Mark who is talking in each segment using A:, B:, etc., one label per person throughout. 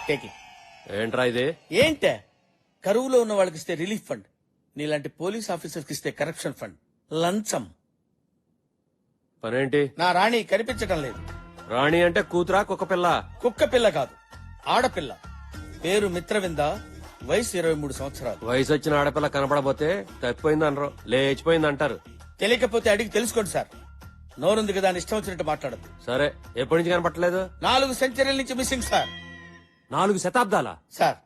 A: Take it.
B: ఏంట్రా ఇది?
A: ఏంటే కరువులో ఉన్న వాళ్ళకి ఇస్తే రిలీఫ్ ఫండ్, నీలాంటి పోలీస్ ఆఫీసర్కి ఇస్తే కరప్షన్ ఫండ్. లంచం.
B: పనేంటి?
A: నా రాణి కనిపించడం లేదు.
B: రాణి అంటే కూతురా కుక్క పిల్ల?
A: కుక్క పిల్ల కాదు, ఆడపిల్ల. పేరు మిత్రవింద, వయసు 23 సంవత్సరాలు.
B: వయసు వచ్చిన ఆడపిల్ల కనపడబోతే తప్పిపోయింది అనరు, లేచిపోయింది అంటారు.
A: తెలియకపోతే అడిగి తెలుసుకోండి సార్. నోరుంది కదా అని ఇష్టం వచ్చినట్టు మాట్లాడద్దు.
B: సరే, ఎప్పటి నుంచి కనపట్టలేదు?
A: 4 సెంచరీల నుంచి మిస్సింగ్ సార్.
B: 4 శతాబ్దాల?
A: సార్,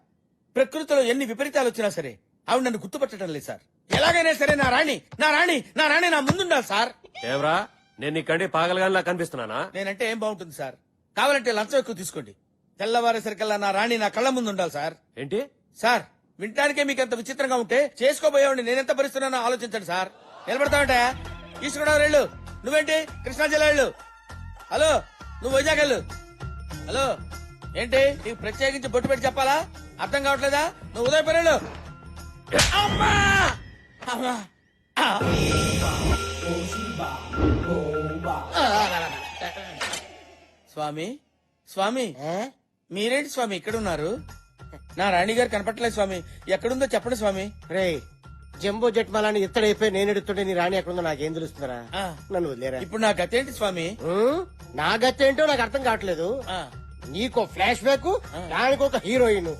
A: ప్రకృతిలో ఎన్ని విపరీతాలు వచ్చినా సరే ఆవిడ నన్ను గుర్తుపట్టడం లేదు సార్. ఎలాగైనా సరే నా రాణి నా ముందుండాలి సార్.
B: ఏవరా, నేను నీ కండి పాగలగానిలా కనిపిస్తున్నానా?
A: నేనంటే ఏం బాగుంటుంది సార్? కావాలంటే లంచం ఎక్కువ తీసుకోండి. తెల్లవారేసరికల్లా నా రాణి నా కళ్ళ ముందు ఉండాలి సార్.
B: ఏంటి
A: సార్, వినటానికే మీకు అంత విచిత్రంగా ఉంటే చేసుకోబోయేవాడిని నేనెంత భరిస్తున్నానో ఆలోచించండి సార్. నిలబడతావంటే ఈశ్వరరావు వెళ్ళు. నువ్వేంటి కృష్ణా జిల్లా వెళ్ళు. హలో, నువ్వు వైజాగ్ వెళ్ళు. హలో, ఏంటి నీకు ప్రత్యేకించి బొట్టు పెట్టి చెప్పాలా? అర్థం కావట్లేదా? నువ్వు ఉదయపూర్ వెళ్ళు. అమ్మా! అమ్మా! ఆ! స్వామి, స్వామి, మీరేంటి స్వామి ఇక్కడ ఉన్నారు? నా రాణి గారు కనపట్టలేదు స్వామి. ఎక్కడుందో చెప్పండి స్వామి.
C: రే, జంబో జెట్ మాలని ఇత్తడైపోయి నేను ఎడుతుంటే నీ రాణి ఎక్కడుందో నాకేం తెలుస్తుందరా?
A: ఆ.
C: నన్ను వదిలేరా.
A: ఇప్పుడు నా గతేంటి స్వామి?
C: నా గతి ఏంటో నాకు అర్థం కావట్లేదు.
A: ఆ,
C: నీకో ఫ్లాష్ బ్యాక్, దానికి ఒక హీరోయిన్.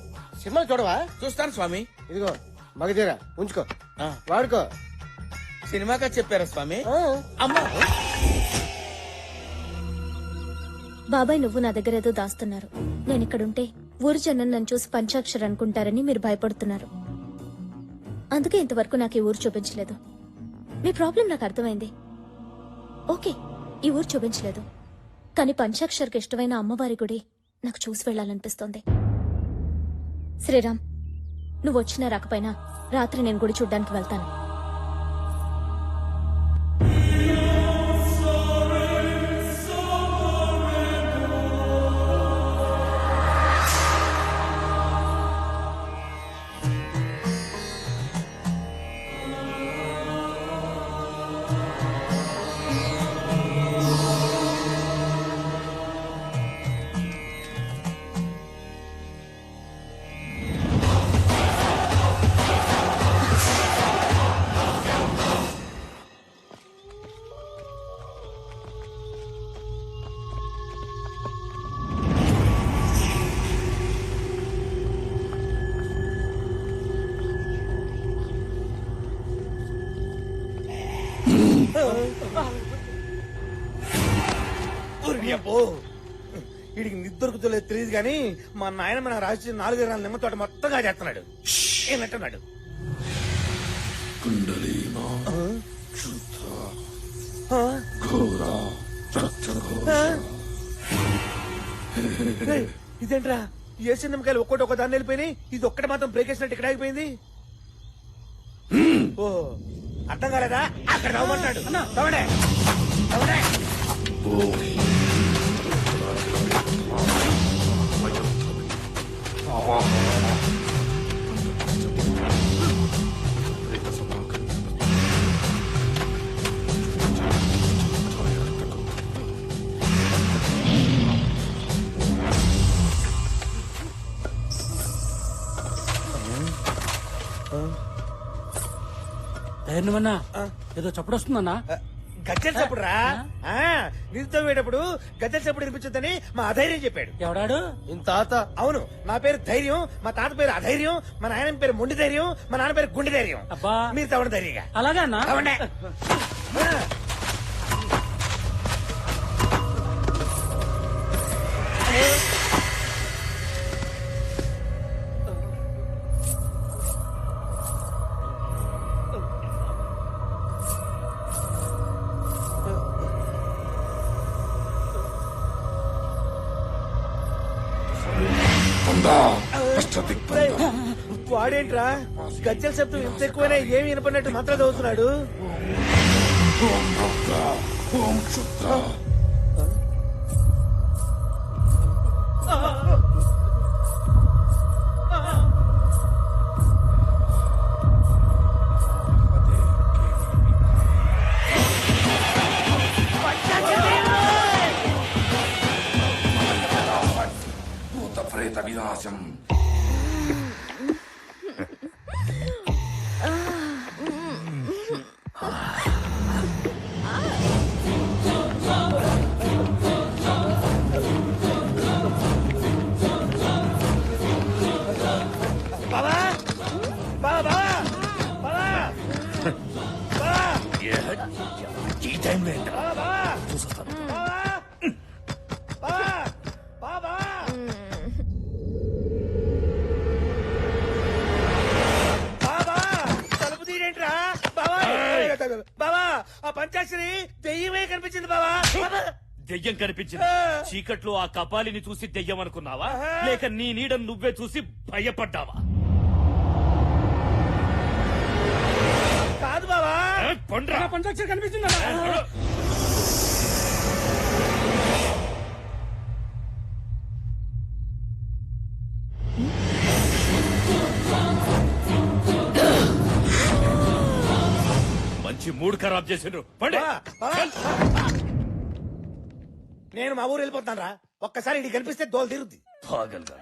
C: సినిమా చూడవా?
A: చూస్తాను స్వామి.
C: ఇదిగో మగధీరా, ఉంచుకో,
A: ఆ,
C: వాడుకో.
A: సినిమాగా చెప్పారా స్వామి?
C: ఆ.
A: అమ్మా!
D: బాబాయ్, నువ్వు నా దగ్గర ఏదో దాస్తున్నారు. నేనిక్కడుంటే ఊరు జనం నన్ను చూసి పంచాక్షర్ అనుకుంటారని మీరు భయపడుతున్నారు. అందుకే ఇంతవరకు నాకు ఈ ఊరు చూపించలేదు. మీ ప్రాబ్లం నాకు అర్థమైంది. ఓకే, ఈ ఊరు చూపించలేదు, కానీ పంచాక్షర్కి ఇష్టమైన అమ్మవారి గుడి నాకు చూసి వెళ్లాలనిపిస్తోంది. శ్రీరామ్, నువ్వు వచ్చినా రాకపోయినా రాత్రి నేను గుడి చూడ్డానికి వెళ్తాను.
E: వీడికి నిద్దరుకుతలేదు తెలియదు గాని మా నాయన మన రాసి 4 ఎకరాల నిమ్మ తోట మొత్తంగా చేస్తున్నాడు. ఏమంటున్నాడు? ఇదేంట్రా, ఏసీ నిమ్మకాయలు ఒక్కోటి ఒక దాన్ని వెళ్ళిపోయినాయి, ఇది ఒక్కటి మాత్రం బ్రేక్ వేసినట్టు ఇక్కడ ఆగిపోయింది. ఓ, అర్థం కాలేదా? అక్కడ నవ్వమంటాడు. తవడే తవడే.
F: ధైర్యమన్నా, ఏదో చప్పుడు వస్తుందన్నా.
E: గజ్జల చప్పుడు రా. నిధుతో వేటప్పుడు గజ్జల చప్పుడు వినిపించొద్దని మా అధైర్యం చెప్పాడు.
F: ఎవడాడు?
E: ఇంత తాత. అవును, నా పేరు ధైర్యం, మా తాత పేరు అధైర్యం, మా నాయన పేరు మొండి ధైర్యం, మా నాన్న పేరు గుండె ధైర్యం.
F: అబ్బా,
E: మీరు తవ్వండి ధైర్యంగా.
F: అలాగే అన్నా.
E: తవ్వండి. వాడేంట్రా గజ్జల శబ్దం ఇంత ఎక్కువైనా ఏమి వినపడినట్టు మంత్రం చదువుతున్నాడు.
G: ప్రేత వినాశం.
E: బావా బావా బావా బావా
G: ఈ టైం ఏంటా?
E: బావా బావా బావా బావా తలుపు తీరేంట్రా బావా బావా ఆ పంచాక్షరి దెయ్యమే కనిపించింది బావా
H: దెయ్యం కనిపించింది. చీకట్లో ఆ కపాలిని చూసి దెయ్యం అనుకున్నావా, లేక నీ నీడను నువ్వే చూసి భయపడ్డావా?
E: కాదు బావా
H: పండ్రా.
F: పంచాక్షరి కనిపిస్తుందా?
H: మంచి మూడ్ ఖరాబ్ చేసిండ్రు. పండి.
E: బావా, నేను మా ఊరు వెళ్ళిపోతాను రా. ఒక్కసారి ఇది కనిపిస్తే దోలు తీరుద్ది.
H: పాగల్గా.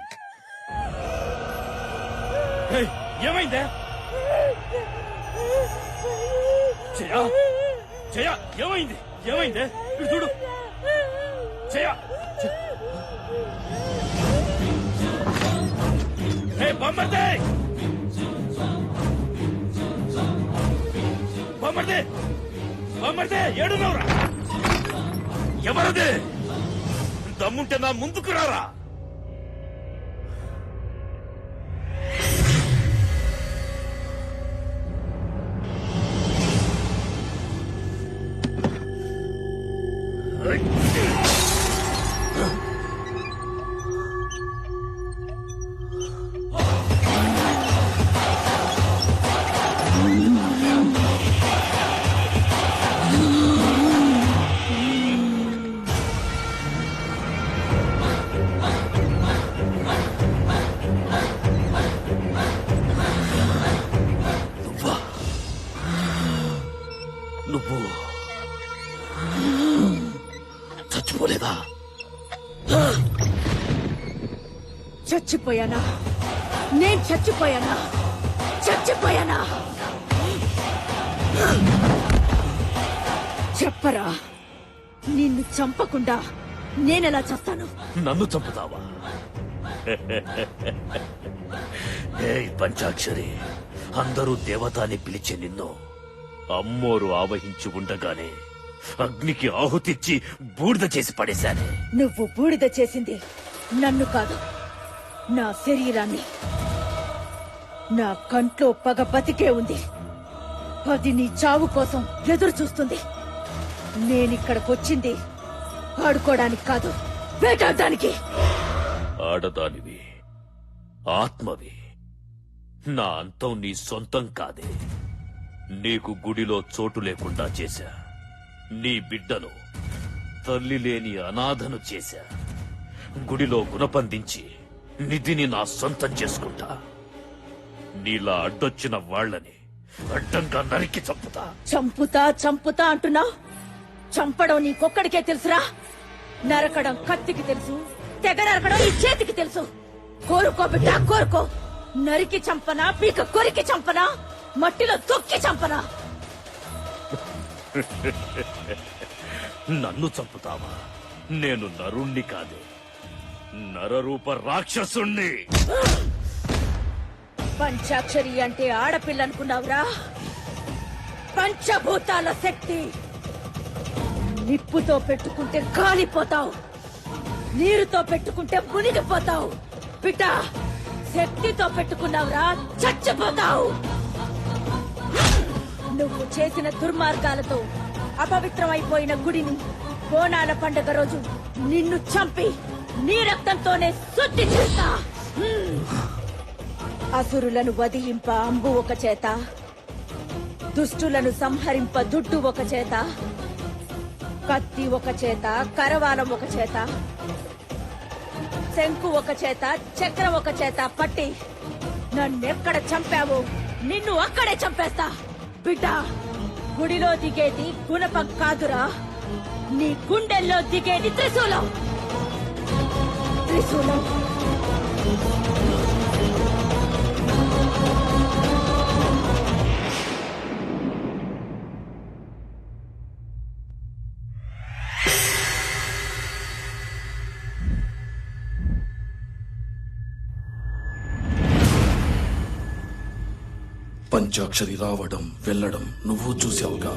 H: ఏయ్, ఏమైందే? జయా, జయా, ఏమైంది? ఏమైందే? ఇటు చూడు. జయా, బొమ్మర్దే, బొమ్మర్దే, బొమ్మర్దే, ఏడున్నావురా? ఎవరదే? దమ్ముంటే నా ముందుకు రారా. నువ్వు చచ్చిపోలేదా?
I: చచ్చిపోయానా? నేను చచ్చిపోయానా? చచ్చిపోయానా? చెప్పరా. నిన్ను చంపకుండా నేనెలా చేస్తాను?
H: నన్ను చంపుతావా? ఏయ్ పంచాక్షరి, అందరూ దేవత అని పిలిచే నిన్ను అమ్మోరు ఆవహించి ఉండగానే అగ్నికి ఆహుతిచ్చి బూడిద చేసి పడేశానే.
I: నువ్వు బూడిద చేసింది నన్ను కాదు, నా శరీరాన్ని. నా కంట్లో పగ బతికే ఉంది. అది నీ చావు కోసం ఎదురు చూస్తుంది. నేనిక్కడికొచ్చింది ఆడుకోవడానికి కాదు, వేటాడడానికి.
H: ఆడదానివి, ఆత్మవి. నా అంతం నీ సొంతం కాదే. నీకు గుడిలో చోటు లేకుండా చేశా. నీ బిడ్డను తల్లి లేని అనాథను చేశా. గుడిలో గుణపందించి నిధిని నా సొంతం చేసుకుంటా. నీలా అడ్డొచ్చిన వాళ్లని అడ్డంగా నరికి చంపుతా.
I: చంపుతా చంపుతా అంటున్నావు. చంపడం నీకొక్కడికే తెలుసురా. నరకడం కత్తికి తెలుసు, తెగ నరకడం ఈ చేతికి తెలుసు. కోరుకో బిడ్డ, కోరుకో. నరికి చంపనా, పీక కొరికి చంపనా, మట్టిలో తొక్కి చంపనా?
H: నన్ను చంపుతావా? నేను నరుణ్ణి కాదే, నరరూప రాక్షసుణ్ణి.
I: పంచాక్షరి అంటే ఆడపిల్ల అనుకున్నావురా? పంచభూతాల శక్తి. నిప్పుతో పెట్టుకుంటే కాలిపోతావు, నీరుతో పెట్టుకుంటే మునిగిపోతావు. బిడ్డ, శక్తితో పెట్టుకున్నావురా, చచ్చిపోతావు. నువ్వు చేసిన దుర్మార్గాలతో అపవిత్రమైపోయిన గుడిని బోనాల పండుగ రోజు నిన్ను చంపి నీ రక్తంతోనే శుద్ధి చేస్తా. అసురులను వధింప అంబు ఒక చేత, దుష్టులను సంహరింప దుడ్డు ఒక చేత, కత్తి ఒక చేత, కరవాలం ఒక చేత, శంకు ఒక చేత, చక్రం ఒక చేత పట్టి నన్నెక్కడ చంపావో నిన్ను అక్కడే చంపేస్తా. బిడ్డ, గుడిలో దిగేది గుణపం కాదురా, నీ గుండెల్లో దిగేది త్రిశూలం. త్రిశూలం
G: పంచాక్షరి రావడం వెళ్ళడం నువ్వు చూసావుగా.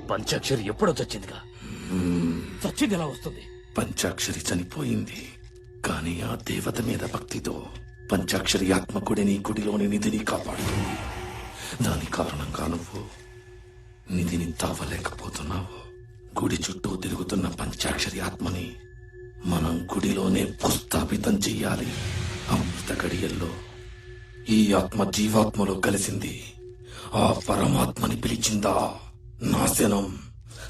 H: పంచాక్షరి ఎప్పుడో చచ్చిందిగా. చచ్చింది ఎలా వస్తుంది?
G: పంచాక్షరి చనిపోయింది, కానీ ఆ దేవత మీద భక్తితో పంచాక్షరి ఆత్మకుడిని గుడిలోని నిధిని కాపాడుతుంది. దాని కారణంగా నువ్వు నిధిని తావలేకపోతున్నావు. గుడి చుట్టూ తిరుగుతున్న పంచాక్షరి ఆత్మని మనం గుడిలోనే భూస్థాపితం చెయ్యాలి. అమృత గడియల్లో ఈ ఆత్మ జీవాత్మలో కలిసింది. ఆ పరమాత్మని పిలిచిందా నాశనం,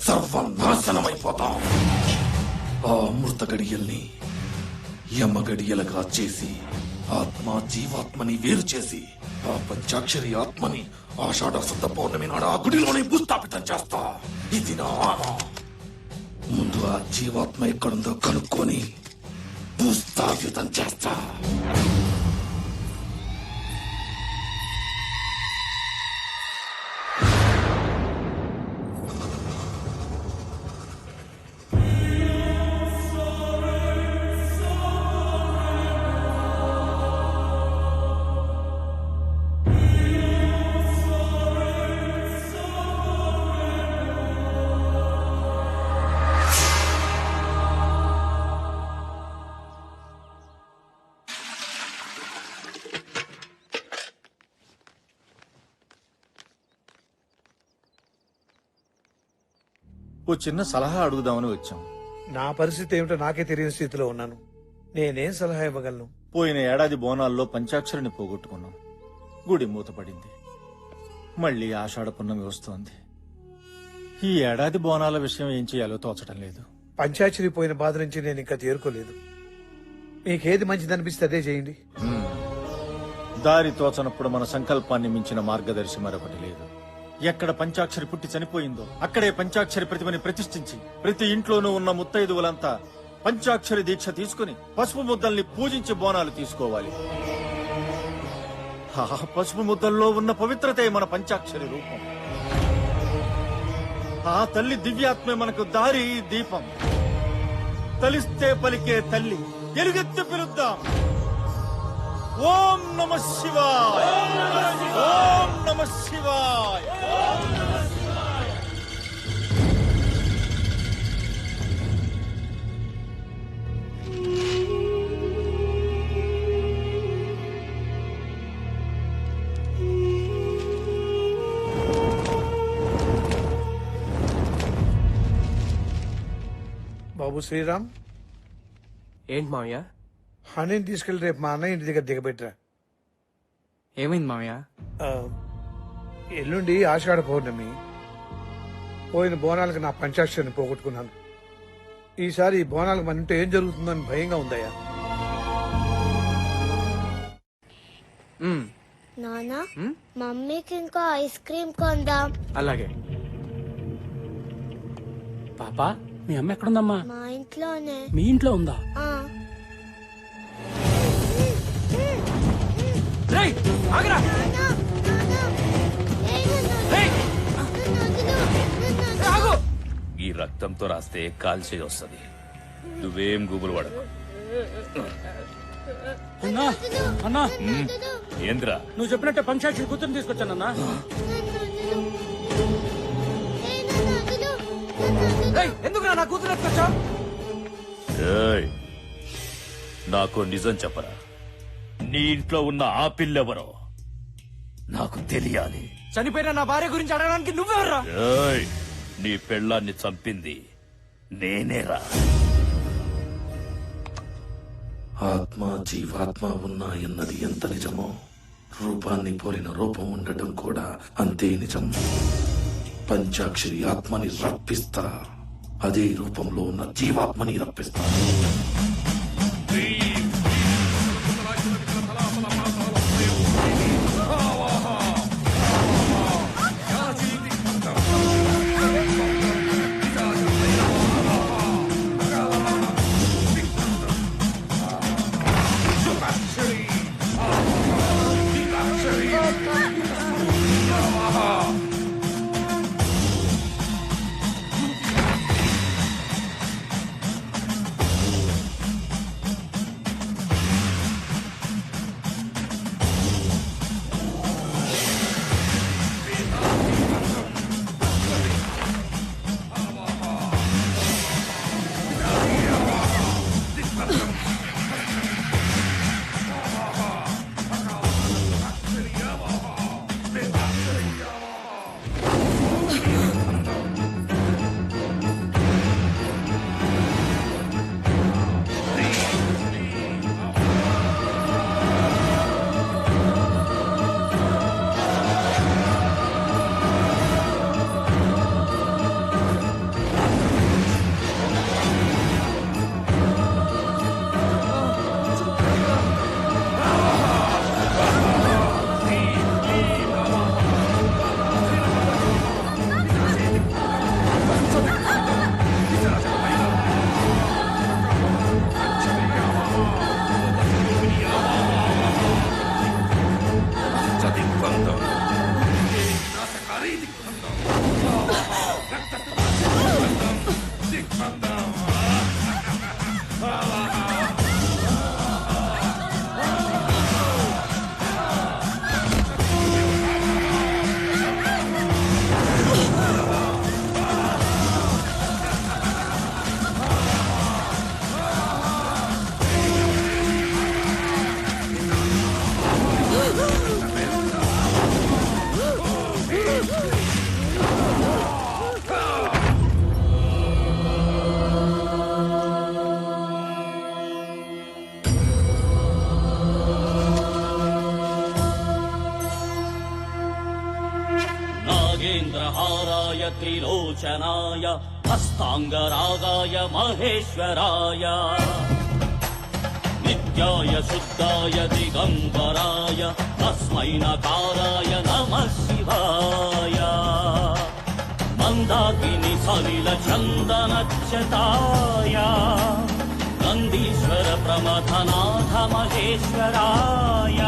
G: సర్వనాశనమైపోతాం. ఆ అమృత గడియల్ని యమ గడియలుగా చేసి ఆత్మ జీవాత్మని వేరు చేసి ఆ పంచాక్షరి ఆత్మని ఆషాఢ శుద్ధ పౌర్ణమి నాడు ఆ గుడిలోనే భూస్థాపితం చేస్తా. ఇది నా ఆన. ముందు ఆ జీవాత్మ ఎక్కడుందో కనుక్కొని భూస్థాపితం చేస్తా.
J: ఓ చిన్న సలహా అడుగుదామని వచ్చాం.
E: నా పరిస్థితి ఏమిటో నాకే తెలియని స్థితిలో ఉన్నాను. నేనేం సలహా ఇవ్వగలను?
J: పోయిన ఏడాది బోనాల్లో పంచాక్షరిని పోగొట్టుకున్నాం. గుడి మూతపడింది. మళ్ళీ ఆషాఢ పున్నమి వస్తోంది. ఈ ఏడాది బోనాల విషయం ఏం చేయాలో తోచడం లేదు.
E: పంచాక్షరి పోయిన బాధ నుంచి నేను ఇంకా తేరుకోలేదు. మీకేది మంచిదనిపిస్తే అదే చేయండి.
J: దారి తోచనప్పుడు మన సంకల్పాన్ని మించిన మార్గదర్శి మరొకటి లేదు. ఎక్కడ పంచాక్షరి పుట్టి చనిపోయిందో అక్కడే పంచాక్షరి ప్రతిమని ప్రతిష్ఠించి ప్రతి ఇంట్లోనూ ఉన్న ముత్తైదువులంతా పంచాక్షరి దీక్ష తీసుకుని పసుపు ముద్దల్ని పూజించి బోనాలు తీసుకోవాలి. ఆ పసుపు ముద్దల్లో ఉన్న పవిత్రతే మన పంచాక్షరి రూపం. ఆ తల్లి దివ్యాత్మే మనకు దారి దీపం. తలిస్తే పలికే తల్లి ఎలుగెత్తి పిలుద్దాం. ఓం నమ శివాయ, ఓం నమ శివాయ.
E: బాబు శ్రీరామ్,
B: ఏంటి మావయ్య?
E: హనీని తీసుకెళ్లి రేపు మా అన్నయ్య ఇంటి దగ్గర దిగబెట్టరా.
B: ఏమైంది మావయ్య?
E: ఆ, ఎల్లుండి ఆషాఢ పౌర్ణమి. పోయిన బోనాలకు నా పంచాక్షరిని పోగొట్టుకున్నాను. ఈసారి ఈ బోనాలకు మన ఇంట్లో ఏం జరుగుతుందని భయంగా ఉందయ్యా.
K: నానా, మమ్మీకి ఇంకా ఐస్ క్రీమ్ కొందాం.
B: అలాగే.
F: పాపా, మీ అమ్మ ఎక్కడుందమ్మా?
K: మా ఇంట్లోనే.
F: మీ ఇంట్లో ఉందా?
K: ఆ.
B: రేయ్, ఆగరా!
K: నాన్నా, నాన్నా, ఏయ్ నన్ను వదిలు.
B: ఆగు!
H: ఈ రక్తంతో రాస్తే కాల్చే వస్తుంది. నువ్వేం గుబులు పడకు.
F: అన్నా, అన్నా,
H: ఏంద్రా?
F: నువ్వు చెప్పినట్టే పంచాక్షరి కూతురుని తీసుకొచ్చానన్నా.
B: ఎందుకు నా కూతురు ఎత్తుకొచ్చా?
H: ఏయ్, నాకు నిజం చెప్పరా. నీ ఇంట్లో ఉన్న ఆ పిల్లెవరో నాకు తెలియాలి.
B: చనిపోయిన నా భార్య గురించి అడగడానికి నువ్వెవర్రా?
H: ఏయ్, నీ పెళ్ళాన్ని చంపింది నేనేరా.
G: ఆత్మ జీవాత్మ ఉన్నాయన్నది ఎంత నిజమో రూపాన్ని పోలిన రూపం ఉండటం కూడా అంతే నిజం. పంచాక్షరి ఆత్మని రప్పిస్తా, అదే రూపంలో ఉన్న జీవాత్మని రప్పిస్తా.
H: త్రిలోచనాయ హస్తాంగరాగాయ మహేశ్వరాయ నిత్యాయ శుద్ధాయ దిగంబరాయ తస్మై నకారాయ నమః శివాయ మందాకిని సలిల చందనచ్చతాయ నందీశ్వర ప్రమథనాథ మహేశ్వరాయ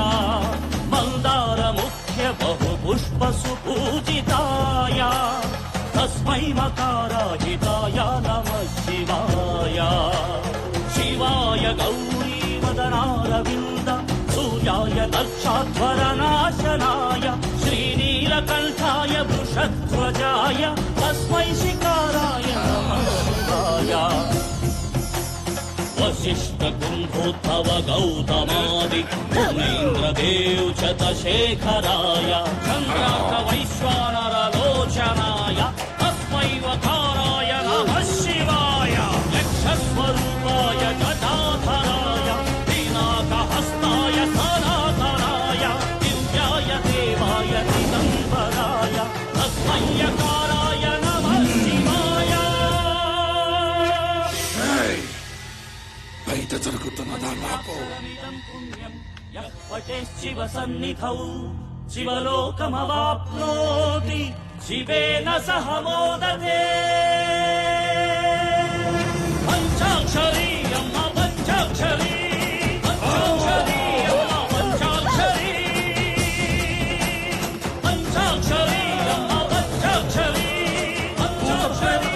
H: మందార ముఖ్య బహు పుష్ప సుపూజితాయ తస్మై మకారాజితాయ నమః శివాయ శివాయ గౌరీ వదనారవింద సూర్యాయ దక్షాధ్వరనాశనాయ శ్రీనీలకంఠాయ వృషధ్వజాయ తస్మై శిఖారాయ నమః శివాయ వశిష్ఠ కుంభోద్భవ గౌతమాది మునీంద్రదేవ్ శతశేఖరాయ చంద్రార్క వైశ్వానర లోచనాయ తస్మై వకారాయ నమః శివాయ యక్షస్వరూపాయ జటాధరాయ పినాకహస్తాయ సనాతనాయ దివ్యాయ దేవాయ దిగంబరాయ తస్మై యకారాయ నమః శివాయ.
G: బయట జరుగుతున్నదా నాకు
H: శివ సన్నిధౌ శివలోకమవాప్నోతి శివేన సహ మోదతే పంచాక్షరీ అమ్మ పంచాక్షరీ పంచాక్షరీ అమ్మ పంచాక్షరీ పంచాక్షరీ అమ్మ పంచాక్షరీ పంచాక్షరీ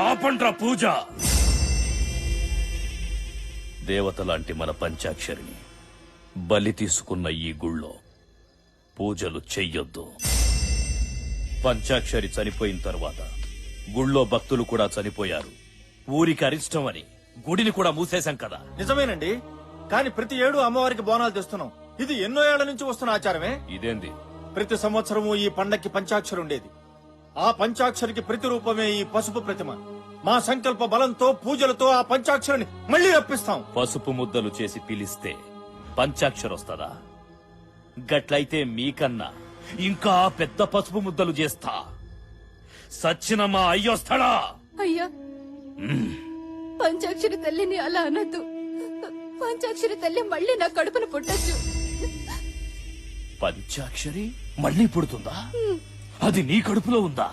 H: ఆపండ్ర పూజ. దేవతలాంటి మన పంచాక్షరిని బలి తీసుకున్న ఈ గుళ్ళో పూజలు చెయ్యొద్దు. పంచాక్షరి చనిపోయిన తర్వాత గుళ్ళో భక్తులు కూడా చనిపోయారు. ఊరికి అరిష్టం అని గుడిని కూడా మూసేశాం కదా.
J: నిజమేనండి, కానీ ప్రతి ఏడు అమ్మవారికి బోనాలు తెస్తున్నాం. ఇది ఎన్నో ఏళ్ల నుంచి వస్తున్న ఆచారమే.
H: ఇదేంది?
J: ప్రతి సంవత్సరము ఈ పండక్కి పంచాక్షరి ఉండేది. ఆ పంచాక్షరికి ప్రతిరూపమే ఈ పసుపు ప్రతిమ. మా సంకల్ప బలంతో పూజలతో ఆ పంచాక్షరిని మళ్ళీ రప్పిస్తాం.
H: పసుపు ముద్దలు చేసి పిలిస్తే పంచాక్షరొస్తదా? గట్లయితే మీకన్నా ఇంకా పెద్ద పసుపు ముద్దలు చేస్తా. సచ్చిన మా అయ్యొస్తాడా?
I: అయ్యా, పంచాక్షరి తల్లిని అలా అనద్దు. పంచాక్షరి తల్లి మళ్ళీ నా కడుపును పుట్టచ్చు.
H: పంచాక్షరి మళ్ళీ పుడుతుందా? అది నీ కడుపులో ఉందా?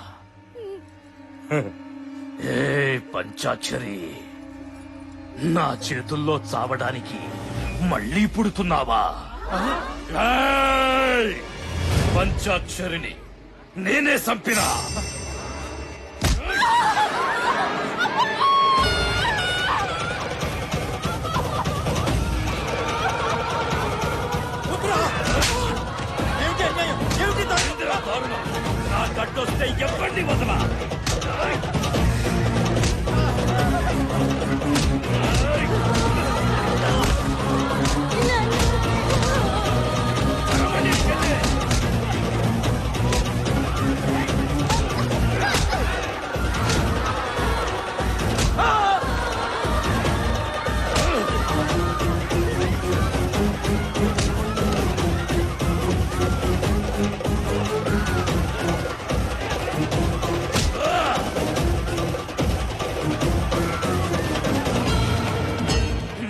H: ఏ పంచాక్షరి, నా చేతుల్లో చావడానికి మళ్ళీ పుడుతున్నావా? ఏయ్! పంచాక్షరిని నేనే చంపినా. నా గడ్డొస్తే ఎవరిని వదలా.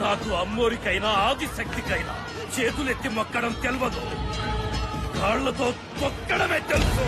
H: నాకు అమ్మోరికైనా ఆదిశక్తికైనా చేతులెత్తి మొక్కడం తెలవదు, కాళ్లతో తొక్కడమే తెలుసు.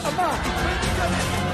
E: అమ్మా అమ్మా